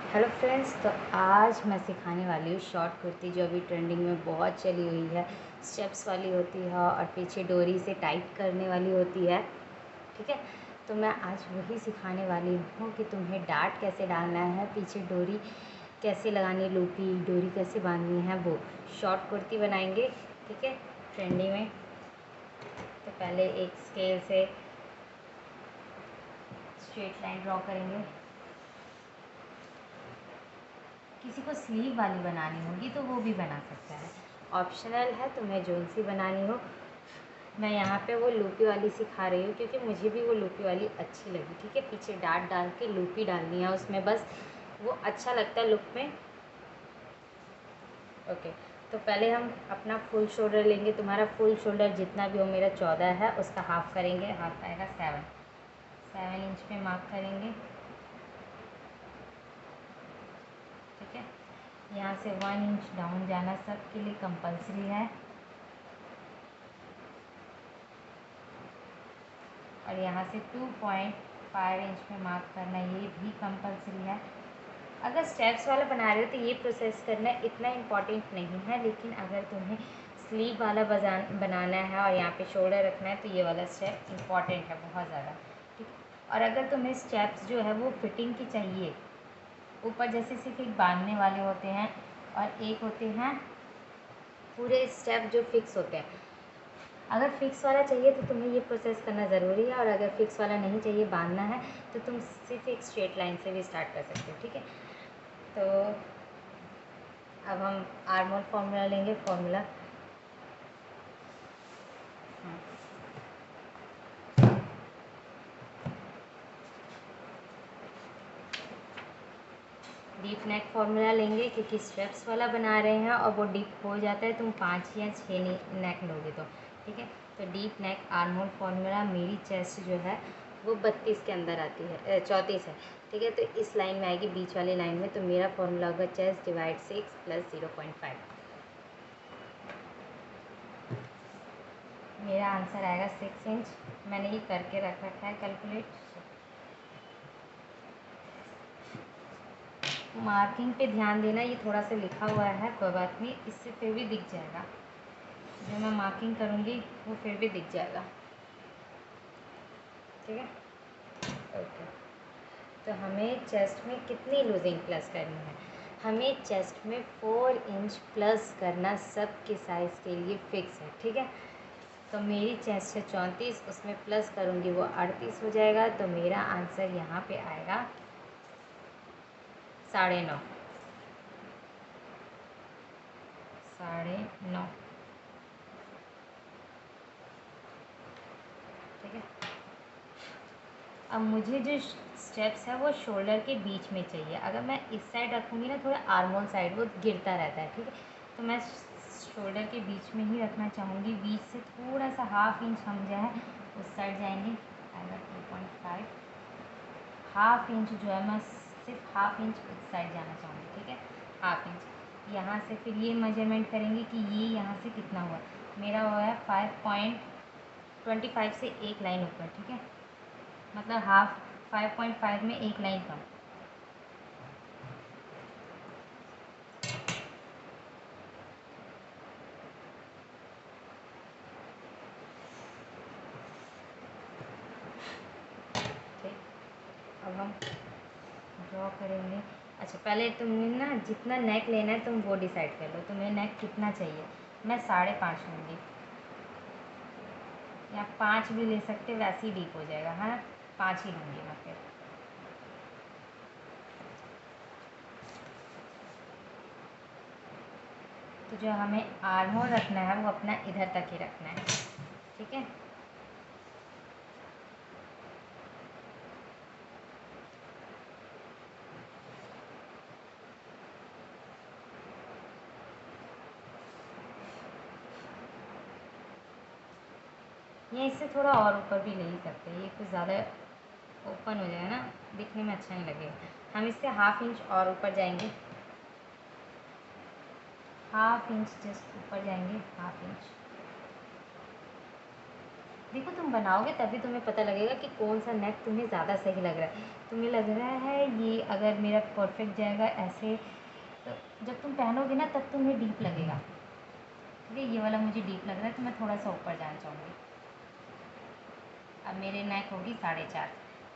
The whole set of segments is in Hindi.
हेलो फ्रेंड्स, तो आज मैं सिखाने वाली हूँ शॉर्ट कुर्ती जो अभी ट्रेंडिंग में बहुत चली हुई है। स्टेप्स वाली होती है और पीछे डोरी से टाइट करने वाली होती है। ठीक है, तो मैं आज वही सिखाने वाली हूँ कि तुम्हें डार्ट कैसे डालना है, पीछे डोरी कैसे लगानी, लूपी डोरी कैसे बांधनी है, वो शॉर्ट कुर्ती बनाएंगे। ठीक है, ट्रेंडिंग में। तो पहले एक स्केल से स्ट्रेट लाइन ड्रॉ करेंगे। किसी को स्लीव वाली बनानी होगी तो वो भी बना सकता है, ऑप्शनल है तुम्हें जो सी बनानी हो। मैं यहाँ पे वो लूपी वाली सिखा रही हूँ क्योंकि मुझे भी वो लूपी वाली अच्छी लगी। ठीक है, पीछे डार्ट डाल के लूपी डालनी है उसमें, बस वो अच्छा लगता है लुक में। ओके, तो पहले हम अपना फुल शोल्डर लेंगे। तुम्हारा फुल शोल्डर जितना भी हो, मेरा 14 है, उसका हाफ करेंगे। हाफ आएगा 7 इंच पे मार्क करेंगे। ठीक है, यहाँ से 1 इंच डाउन जाना सबके लिए कंपलसरी है। और यहाँ से 2.5 इंच में मार्क करना, ये भी कंपलसरी है। अगर स्टेप्स वाला बना रहे हो तो ये प्रोसेस करना इतना इम्पॉर्टेंट नहीं है, लेकिन अगर तुम्हें स्लीव वाला बनाना है और यहाँ पे शोल्डर रखना है तो ये वाला स्टेप इम्पॉर्टेंट है बहुत ज़्यादा। ठीक, और अगर तुम्हें स्टेप्स जो है वो फिटिंग की चाहिए, ऊपर जैसे सिर्फ एक बांधने वाले होते हैं और एक होते हैं पूरे स्टेप जो फिक्स होते हैं। अगर फिक्स वाला चाहिए तो तुम्हें ये प्रोसेस करना ज़रूरी है, और अगर फिक्स वाला नहीं चाहिए, बांधना है, तो तुम सिर्फ एक स्ट्रेट लाइन से भी स्टार्ट कर सकते हो। ठीक है, तो अब हम आर्मोल फार्मूला लेंगे। फार्मूला डीप नेक फार्मूला लेंगे क्योंकि स्ट्रेप्स वाला बना रहे हैं और वो डीप हो जाता है तुम 5 या 6 नेक लोगे तो। ठीक है, तो डीप नेक आर्मोल फार्मूला, मेरी चेस्ट जो है वो 32 के अंदर आती है, 34 है। ठीक है, तो इस लाइन में आएगी, बीच वाली लाइन में। तो मेरा फार्मूला होगा चेस्ट डिवाइड 6 प्लस 0.5। मेरा आंसर आएगा 6 इंच। मैंने ये करके रख रखा है कैलकुलेट। मार्किंग पे ध्यान देना, ये थोड़ा सा लिखा हुआ है, कोई बात नहीं, इससे फिर भी दिख जाएगा। जो मैं मार्किंग करूँगी वो फिर भी दिख जाएगा। ठीक है, ओके। तो हमें चेस्ट में कितनी लूजिंग प्लस करनी है? हमें चेस्ट में 4 इंच प्लस करना सबके साइज़ के लिए फिक्स है। ठीक है, तो मेरी चेस्ट है 34, उसमें प्लस करूँगी वो 38 हो जाएगा। तो मेरा आंसर यहाँ पे आएगा 9.5। 9.5। ठीक है, अब मुझे जो स्टेप्स है वो शोल्डर के बीच में चाहिए। अगर मैं इस साइड रखूँगी ना, थोड़ा आर्मोल साइड, वो गिरता रहता है। ठीक है, तो मैं शोल्डर के बीच में ही रखना चाहूँगी। बीच से थोड़ा सा हाफ इंच हम जो है उस साइड जाएंगे, आएगा 2.5। हाफ इंच जो है मैं सिर्फ हाफ इंच उस साइड जाना चाहूँगी। ठीक है, हाफ इंच। यहाँ से फिर ये मेजरमेंट करेंगे कि ये यहाँ से कितना हुआ। मेरा हुआ है 5.25 से एक लाइन ऊपर। ठीक है, मतलब हाफ 5.5 में एक लाइन कम। ठीक, अब हम ड्रॉ करेंगे। अच्छा, पहले तुमने ना जितना नेक लेना है तुम वो डिसाइड कर लो, तुम्हें नेक कितना चाहिए। मैं 5.5 लूँगी, या 5 भी ले सकते, वैसे ही डीप हो जाएगा। हाँ, 5 ही लूँगी मैं फिर। तो जो हमें आर्मोल रखना है वो अपना इधर तक ही रखना है। ठीक है, या इससे थोड़ा और ऊपर भी ले ही सकते हैं, ये कुछ ज़्यादा ओपन हो जाएगा ना, दिखने में अच्छा नहीं लगेगा। हम इससे हाफ इंच और ऊपर जाएंगे, हाफ इंच जस्ट ऊपर जाएंगे, हाफ इंच। देखो तुम बनाओगे तभी तुम्हें पता लगेगा कि कौन सा नेक तुम्हें ज़्यादा सही लग रहा है। तुम्हें लग रहा है ये अगर मेरा परफेक्ट जाएगा ऐसे, तो जब तुम पहनोगे ना तब तुम्हें डीप लगेगा। ठीक है, ये वाला मुझे डीप लग रहा है तो मैं थोड़ा सा ऊपर जाना चाहूँगी। अब मेरे नेक होगी 4.5।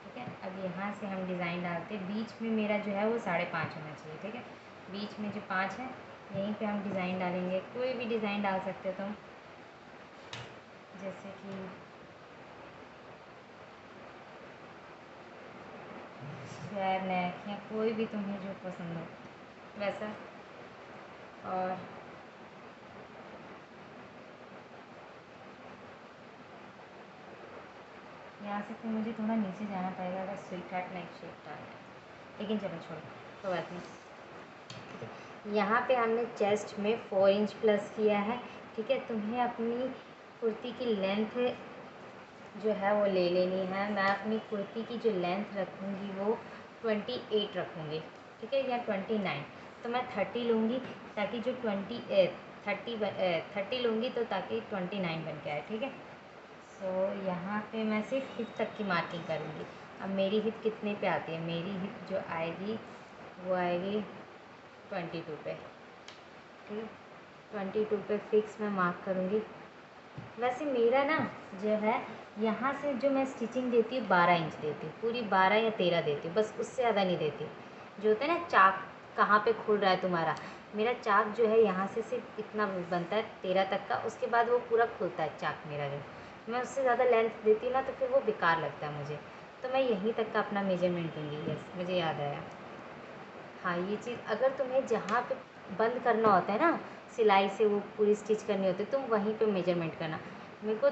ठीक है, अब यहाँ से हम डिज़ाइन डालते हैं। बीच में मेरा जो है वो 5.5 होना चाहिए। ठीक है, बीच में जो 5 है यहीं पे हम डिज़ाइन डालेंगे। कोई भी डिज़ाइन डाल सकते हो तुम, जैसे कि स्क्वायर नेक या कोई भी तुम्हें जो पसंद हो वैसा। और यहाँ से फिर मुझे थोड़ा नीचे जाना पड़ेगा अगर स्वीट हार्ट नेक शेप डालना है, लेकिन चलो छोड़ो, कोई बात नहीं। यहाँ पे हमने चेस्ट में 4 इंच प्लस किया है। ठीक है, तुम्हें अपनी कुर्ती की लेंथ जो है वो ले लेनी है। मैं अपनी कुर्ती की जो लेंथ रखूँगी वो 28 रखूँगी। ठीक है, या 29। तो मैं 30 लूँगी ताकि जो 30 लूँगी तो ताकि 29 बन के आए। ठीक है, सो यहाँ पे मैं सिर्फ हिप तक की मार्किंग करूँगी। अब मेरी हिप कितने पे आती है? मेरी हिप जो आएगी वो आएगी 22 पे। ठीक है, 22 पे फिक्स मैं मार्क करूँगी। वैसे मेरा ना जो है यहाँ से जो मैं स्टिचिंग देती हूँ 12 इंच देती हूँ, पूरी 12 या 13 देती हूँ, बस उससे ज़्यादा नहीं देती। जो होता है ना चाक कहाँ पे खुल रहा है तुम्हारा, मेरा चाक जो है यहाँ से सिर्फ इतना बनता है 13 तक का, उसके बाद वो पूरा खुलता है चाक मेरा। जो मैं उससे ज़्यादा लेंथ देती हूँ ना तो फिर वो बेकार लगता है मुझे, तो मैं यहीं तक का अपना मेजरमेंट दूँगी। यस, मुझे याद आया। हाँ, ये चीज़ अगर तुम्हें जहाँ पे बंद करना होता है ना, सिलाई से वो पूरी स्टिच करनी होती है, तुम वहीं पे मेजरमेंट करना। मेरे को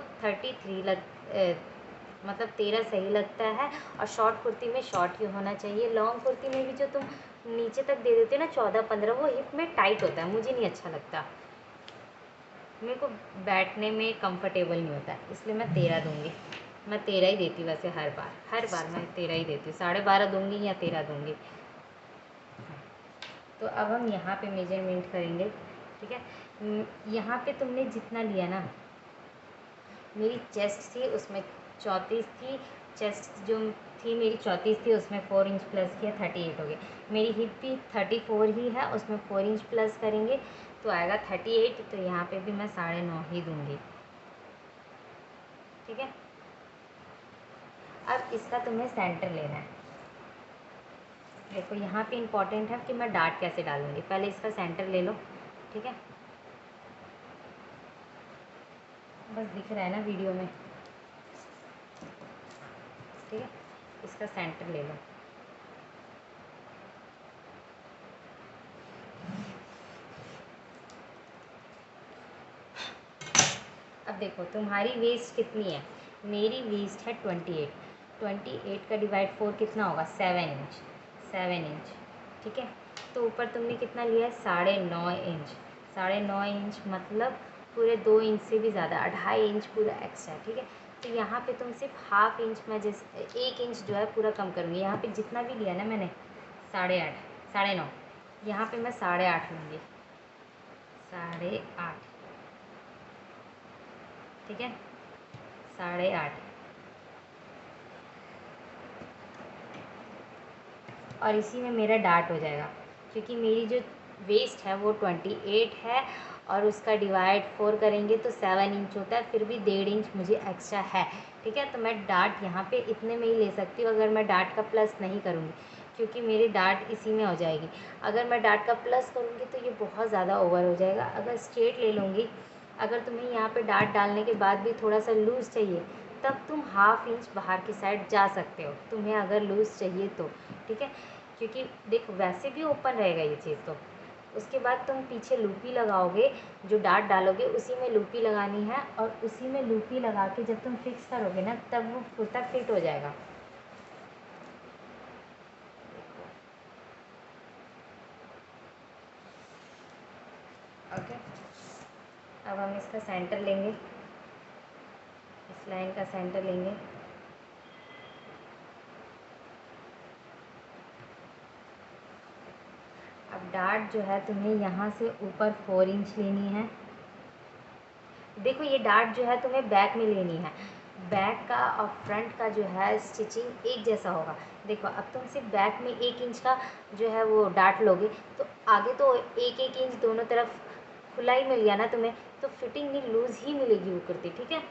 मतलब 13 सही लगता है। और शॉर्ट कुर्ती में शॉर्ट ही होना चाहिए। लॉन्ग कुर्ती में भी जो तुम नीचे तक दे देते हो ना 14-15, वो हिप में टाइट होता है, मुझे नहीं अच्छा लगता। मेरे को बैठने में कंफर्टेबल नहीं होता, इसलिए मैं 13 दूँगी। मैं 13 ही देती वैसे हर बार मैं 13 ही देती हूँ। 12.5 दूँगी या 13 दूँगी। तो अब हम यहाँ पे मेजरमेंट करेंगे। ठीक है, यहाँ पे तुमने जितना लिया ना, मेरी चेस्ट थी उसमें 34 थी। चेस्ट जो थी मेरी 34 थी, उसमें 4 इंच प्लस किया 38 हो गया। मेरी हिप भी 34 ही है, उसमें 4 इंच प्लस करेंगे तो आएगा 38। तो यहाँ पे भी मैं 9.5 ही दूँगी। ठीक है, अब इसका तुम्हें सेंटर लेना है। देखो यहाँ पे इम्पॉर्टेंट है कि मैं डार्ट कैसे डालूँगी। पहले इसका सेंटर ले लो। ठीक है, बस दिख रहा है ना वीडियो में। ठीक है, इसका सेंटर ले लो। अब देखो तुम्हारी वेस्ट कितनी है। मेरी वेस्ट है 28। 28 का डिवाइड 4 कितना होगा? 7 इंच। 7 इंच। ठीक है, तो ऊपर तुमने कितना लिया है? 9.5 इंच। 9.5 इंच मतलब पूरे 2 इंच से भी ज़्यादा, 2.5 इंच पूरा एक्स्ट्रा। ठीक है, तो यहाँ पे तुम सिर्फ हाफ इंच, मैं जैसे 1 इंच जो है पूरा कम करूँगी। यहाँ पे जितना भी लिया ना मैंने 8.5, 9.5, यहाँ पे मैं 8.5 लूँगी। 8.5। ठीक है, 8.5। और इसी में मेरा डार्ट हो जाएगा, क्योंकि मेरी जो वेस्ट है वो 28 है और उसका डिवाइड 4 करेंगे तो 7 इंच होता है, फिर भी 1.5 इंच मुझे एक्स्ट्रा है। ठीक है, तो मैं डार्ट यहाँ पे इतने में ही ले सकती हूँ अगर मैं डार्ट का प्लस नहीं करूँगी, क्योंकि मेरी डार्ट इसी में हो जाएगी। अगर मैं डार्ट का प्लस करूँगी तो ये बहुत ज़्यादा ओवर हो जाएगा। अगर स्ट्रेट ले लूँगी, अगर तुम्हें यहाँ पे डार्ट डालने के बाद भी थोड़ा सा लूज़ चाहिए तब तुम हाफ इंच बाहर की साइड जा सकते हो, तुम्हें अगर लूज़ चाहिए तो। ठीक है, क्योंकि देखो वैसे भी ओपन रहेगा ये चीज़। तो उसके बाद तुम पीछे लूपी लगाओगे, जो डार्ट डालोगे उसी में लूपी लगानी है, और उसी में लूपी लगा के जब तुम फिक्स करोगे ना तब वो कुर्ता फिट हो जाएगा। ओके, अब हम इसका सेंटर लेंगे, इस लाइन का सेंटर लेंगे। अब डार्ट जो है तुम्हें यहाँ से ऊपर 4 इंच लेनी है। देखो ये डार्ट जो है तुम्हें बैक में लेनी है, बैक का और फ्रंट का जो है स्टिचिंग एक जैसा होगा। देखो अब तुम सिर्फ बैक में 1 इंच का जो है वो डाट लोगे, तो आगे तो 1-1 इंच दोनों तरफ खुला ही मिल गया ना तुम्हें, तो फिटिंग नहीं लूज़ ही मिलेगी वो कुर्ती, ठीक है।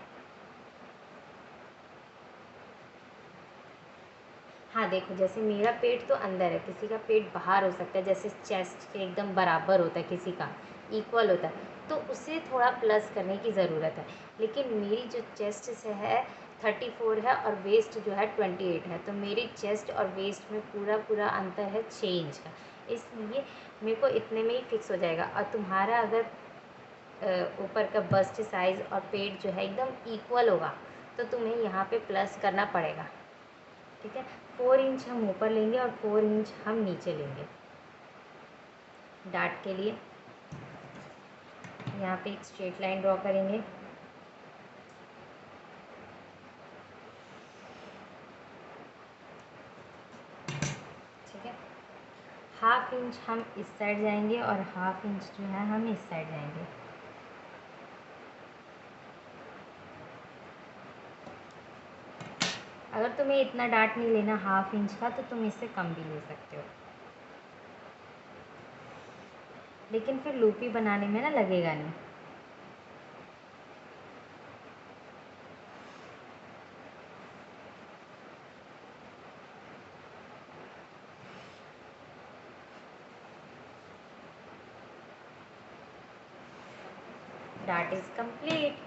हाँ देखो, जैसे मेरा पेट तो अंदर है, किसी का पेट बाहर हो सकता है, जैसे चेस्ट के एकदम बराबर होता है, किसी का इक्वल होता है, तो उसे थोड़ा प्लस करने की ज़रूरत है। लेकिन मेरी जो चेस्ट से है 34 है और वेस्ट जो है 28 है, तो मेरी चेस्ट और वेस्ट में पूरा पूरा अंतर है 6 इंच का, इसलिए मेरे को इतने में ही फिक्स हो जाएगा। और तुम्हारा अगर ऊपर का बस्ट साइज़ और पेट जो है एकदम इक्वल होगा, तो तुम्हें यहाँ पे प्लस करना पड़ेगा, ठीक है। 4 इंच हम ऊपर लेंगे और 4 इंच हम नीचे लेंगे डाट के लिए। यहाँ पे एक स्ट्रेट लाइन ड्रॉ करेंगे, ठीक है। 1/2 इंच हम इस साइड जाएंगे और 1/2 इंच जो है हम इस साइड जाएंगे। अगर तुम्हें इतना डाट नहीं लेना 1/2 इंच का, तो तुम इससे कम भी ले सकते हो, लेकिन फिर लूपी बनाने में ना लगेगा नहीं। डाट इज़ कंप्लीट,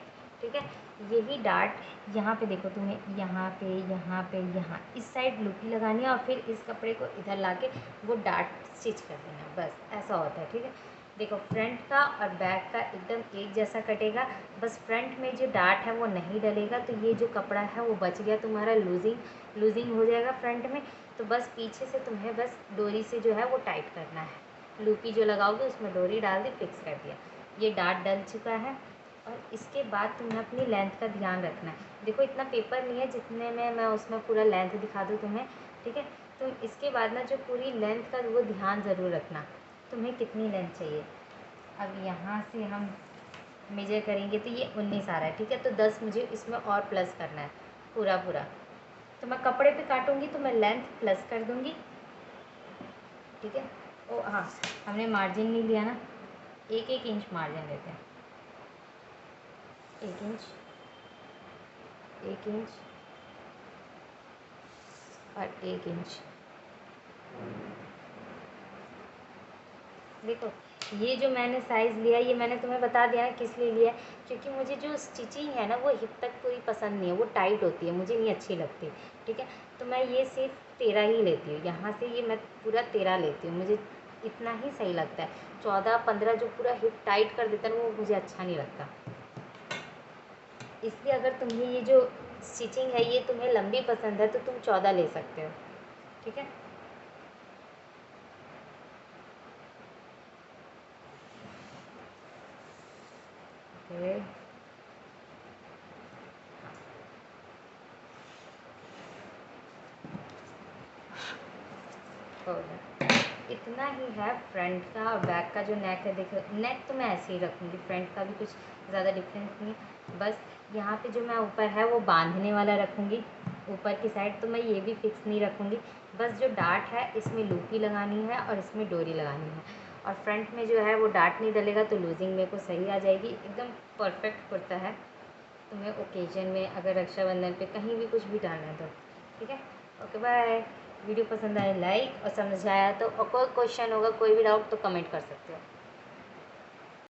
ठीक है। यही डाट यहाँ पे देखो, तुम्हें यहाँ पे यहाँ इस साइड लूपी लगानी है और फिर इस कपड़े को इधर लाके वो डाट स्टिच कर देना, बस ऐसा होता है, ठीक है। देखो फ्रंट का और बैक का एकदम एक जैसा कटेगा, बस फ्रंट में जो डाट है वो नहीं डलेगा, तो ये जो कपड़ा है वो बच गया तुम्हारा, लूजिंग हो जाएगा फ्रंट में। तो बस पीछे से तुम्हें बस डोरी से जो है वो टाइट करना है, लूपी जो लगाओगे उसमें डोरी डाल दी, फिक्स कर दिया। ये डाट डल चुका है। और इसके बाद तुम्हें अपनी लेंथ का ध्यान रखना है। देखो इतना पेपर नहीं है जितने में मैं उसमें पूरा लेंथ दिखा दूँ तुम्हें, ठीक है। तो इसके बाद ना जो पूरी लेंथ का वो ध्यान ज़रूर रखना, तुम्हें कितनी लेंथ चाहिए। अब यहाँ से हम मेजर करेंगे तो ये 19 आ रहा है, ठीक है। तो 10 मुझे इसमें और प्लस करना है पूरा पूरा। तो मैं कपड़े पे काटूँगी तो मैं लेंथ प्लस कर दूँगी, ठीक है। ओ हाँ, हमने मार्जिन नहीं लिया ना, 1-1 इंच मार्जिन लेते हैं। 1 इंच, 1 इंच और 1 इंच। देखो ये जो मैंने साइज़ लिया, ये मैंने तुम्हें बता दिया है किस लिए लिया है, क्योंकि मुझे जो स्टिचिंग है ना वो हिप तक पूरी पसंद नहीं है, वो टाइट होती है, मुझे नहीं अच्छी लगती, ठीक है। तो मैं ये सिर्फ 13 ही लेती हूँ, यहाँ से ये मैं पूरा 13 लेती हूँ, मुझे इतना ही सही लगता है। 14-15 जो पूरा हिप टाइट कर देता है ना वो मुझे अच्छा नहीं लगता। इसलिए अगर तुम्हें ये जो स्टिचिंग है ये तुम्हें लंबी पसंद है तो तुम 14 ले सकते हो, ठीक है। ओके, हो गया। इतना ही है फ्रंट का। और बैक का जो नेक है, देखो नेक तो मैं ऐसे ही रखूँगी, फ्रंट का भी कुछ ज़्यादा डिफरेंस नहीं है। बस यहाँ पे जो मैं ऊपर है वो बांधने वाला रखूँगी, ऊपर की साइड तो मैं ये भी फिक्स नहीं रखूँगी। बस जो डाट है इसमें लूपी लगानी है और इसमें डोरी लगानी है। और फ्रंट में जो है वो डाट नहीं डलेगा तो लूजिंग मेरे को सही आ जाएगी, एकदम परफेक्ट कुर्ता है। तुम्हें ओकेजन में अगर रक्षाबंधन पे कहीं भी कुछ भी डालना है तो, ठीक है। Okay bye. वीडियो पसंद आए लाइक, और समझ आया तो, और कोई क्वेश्चन होगा कोई भी डाउट तो कमेंट कर सकते हो।